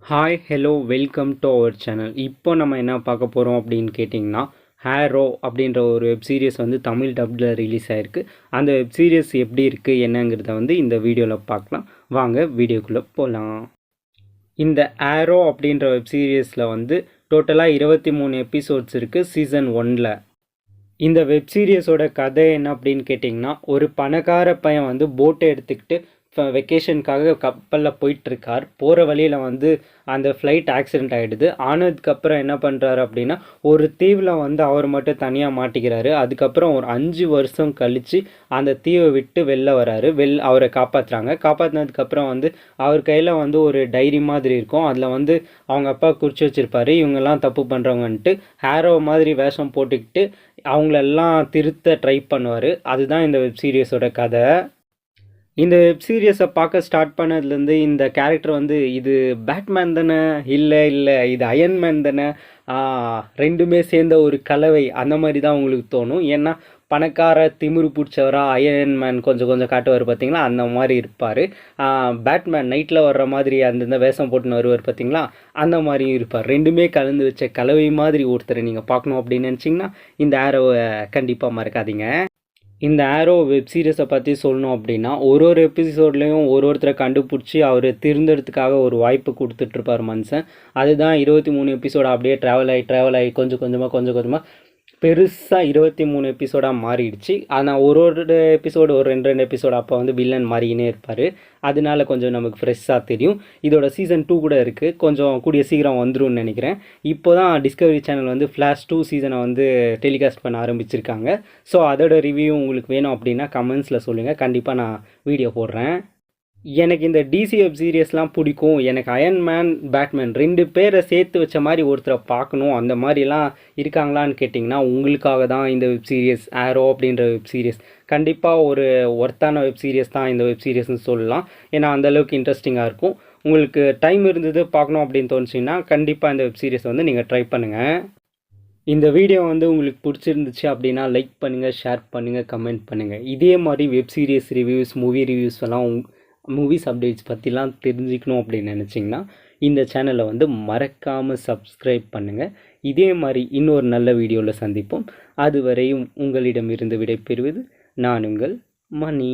Hi hello welcome to our channel. இப்போ நம்ம என்ன பார்க்க போகிறோம் அப்படின்னு கேட்டிங்கன்னா, ஹேரோ அப்படின்ற ஒரு வெப் சீரிஸ் வந்து தமிழ் டப்பில் ரிலீஸ் ஆகிருக்கு. அந்த வெப் சீரிஸ் எப்படி இருக்குது என்னங்கிறத வந்து இந்த வீடியோவில் பார்க்கலாம். வாங்க வீடியோக்குள்ளே போகலாம். இந்த ஹேரோ அப்படின்ற வெப் சீரிஸில் வந்து டோட்டலாக 23 எபிசோட்ஸ் இருக்குது சீசன் 1ல். இந்த வெப் சீரிஸோட கதை என்ன அப்படின்னு கேட்டிங்கன்னா, ஒரு பணக்கார பையன் வந்து போட்டை எடுத்துக்கிட்டு வெக்கேஷனுக்காக கப்பலில் போயிட்டுருக்கார். போகிற வழியில் வந்து அந்த ஃப்ளைட் ஆக்சிடெண்ட் ஆகிடுது. ஆனதுக்கப்புறம் என்ன பண்ணுறாரு அப்படின்னா, ஒரு தீவில் வந்து அவர் மட்டும் தனியாக மாட்டிக்கிறாரு. அதுக்கப்புறம் ஒரு 5 வருஷம் கழித்து அந்த தீவை விட்டு வெளில வராரு. அவரை காப்பாற்றுறாங்க. காப்பாற்றினதுக்கப்புறம் வந்து அவர் கையில் வந்து ஒரு டைரி மாதிரி இருக்கும். அதில் வந்து அவங்க அப்பா குறித்து வச்சுருப்பாரு, இவங்கெல்லாம் தப்பு பண்ணுறவங்கன்ட்டு. ஹேரோ மாதிரி வேஷம் போட்டுக்கிட்டு அவங்களெல்லாம் திருத்த ட்ரை பண்ணுவார். அதுதான் இந்த வெப் சீரிஸோட கதை. இந்த வெப் சீரிஸை பார்க்க ஸ்டார்ட் பண்ணதுலேருந்து இந்த கேரக்டர் வந்து இது பேட்மேன் தானே, இல்லை இது அயன்மேன் தானே, ரெண்டுமே சேர்ந்த ஒரு கலவை அந்த மாதிரி தான் உங்களுக்கு தோணும். ஏன்னா பணக்கார திமிரு பிடிச்சவராக அயன்மேன் கொஞ்சம் கொஞ்சம் காட்டுவார் பார்த்தீங்களா, அந்த மாதிரி இருப்பார். பேட்மேன் நைட்டில் வர்ற மாதிரி அந்தந்த வேஷம் போட்டுன்னு வருவார் பார்த்தீங்களா, அந்த மாதிரியும் இருப்பார். ரெண்டுமே கலந்து வச்ச கலவை மாதிரி ஒருத்தரை நீங்கள் பார்க்கணும் அப்படின்னு நினச்சிங்கன்னா இந்த ஆரோவை கண்டிப்பாக மறக்காதீங்க. இந்த ஆரோ வெப் சீரிஸை பற்றி சொல்லணும் அப்படின்னா, ஒரு எபிசோட்லேயும் ஒருத்தரை கண்டுபிடிச்சி அவர் திருந்துறதுக்காக ஒரு வாய்ப்பு கொடுத்துட்ருப்பார் மனுஷன். அதுதான் 23 எபிசோடு அப்படியே ட்ராவல் ஆகி கொஞ்சம் கொஞ்சமாக பெருசாக 23 எபிசோடாக மாறிடுச்சு. ஆனால் ஒரு எபிசோடு ஒரு 2 எபிசோடு அப்போ வந்து வில்லன் மாறிக்கினே இருப்பார். அதனால கொஞ்சம் நமக்கு ஃப்ரெஷ்ஷாக தெரியும். இதோட சீசன் 2 கூட இருக்குது, கொஞ்சம் கூடிய சீக்கிரம் வந்துரும்னு நினைக்கிறேன். இப்போ தான் டிஸ்கவரி சேனல் வந்து ஃப்ளாஷ் 2 சீசனை வந்து டெலிகாஸ்ட் பண்ண ஆரம்பிச்சிருக்காங்க. ஸோ அதோட ரிவ்யூ உங்களுக்கு வேணும் அப்படின்னா கமெண்ட்ஸில் சொல்லுங்கள், கண்டிப்பாக நான் வீடியோ போடுறேன். எனக்கு இந்த டிசி வெப் சீரியஸ்லாம் பிடிக்கும். எனக்கு அயன்மேன் பேட்மேன் 2 பேரை சேர்த்து வச்ச மாதிரி ஒருத்தரை பார்க்கணும், அந்த மாதிரிலாம் இருக்காங்களான்னு கேட்டிங்கன்னா உங்களுக்காக தான் இந்த வெப் சீரியஸ் ஆரோ அப்படின்ற வெப் சீரியஸ். கண்டிப்பாக ஒரு ஒர்த்தான வெப் சீரியஸ் தான் இந்த வெப் சீரியஸ்னு சொல்லலாம். ஏன்னா அந்தளவுக்கு இன்ட்ரெஸ்டிங்காக இருக்கும். உங்களுக்கு டைம் இருந்தது பார்க்கணும் அப்படின்னு தோணுச்சிங்கன்னா கண்டிப்பாக இந்த வெப் சீரிஸ் வந்து நீங்கள் ட்ரை பண்ணுங்கள். இந்த வீடியோ வந்து உங்களுக்கு பிடிச்சிருந்துச்சு அப்படின்னா லைக் பண்ணுங்கள், ஷேர் பண்ணுங்கள், கமெண்ட் பண்ணுங்கள். இதே மாதிரி web series reviews, movie reviews எல்லாம் மூவிஸ் அப்டேட்ஸ் பற்றிலாம் தெரிஞ்சுக்கணும் அப்படின்னு நினச்சிங்கன்னா இந்த சேனலை வந்து மறக்காமல் சப்ஸ்கிரைப் பண்ணுங்கள். இதே மாதிரி இன்னொரு நல்ல வீடியோவில் சந்திப்போம். அதுவரையும் உங்களிடமிருந்து விடைபெறுவது நான் உங்கள் மணி.